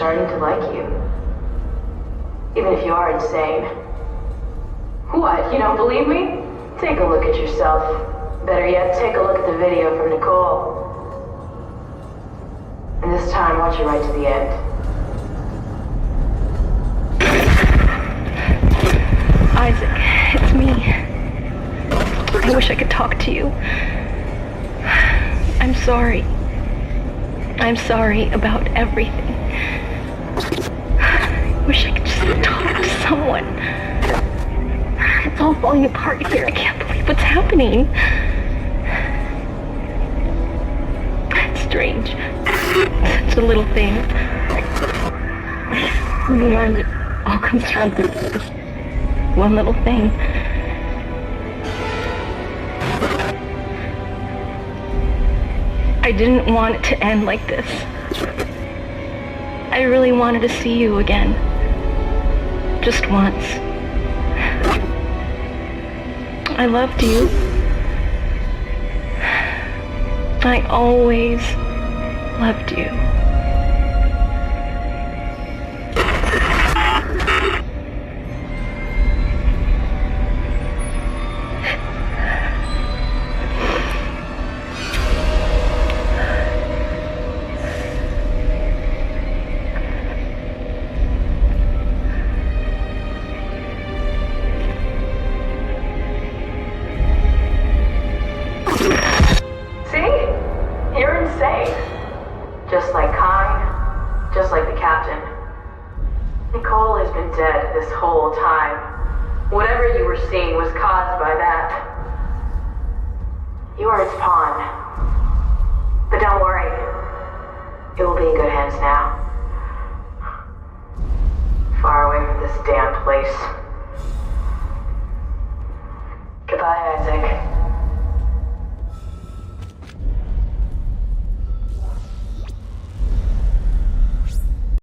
starting to like you. Even if you are insane. What, you don't believe me? Take a look at yourself. Better yet, take a look at the video from Nicole. And this time, watch it right to the end. Isaac, it's me. I wish I could talk to you. I'm sorry. I'm sorry about everything. I wish I could just talk to someone. It's all falling apart here. I can't believe what's happening. It's strange. Such a little thing. And it all comes down to this one little thing. I didn't want it to end like this. I really wanted to see you again. Just once. I loved you. I always loved you. Just like Kai, just like the captain. Nicole has been dead this whole time. Whatever you were seeing was caused by that. You are its pawn. But don't worry. It will be in good hands now. Far away from this damn place. Goodbye, Isaac.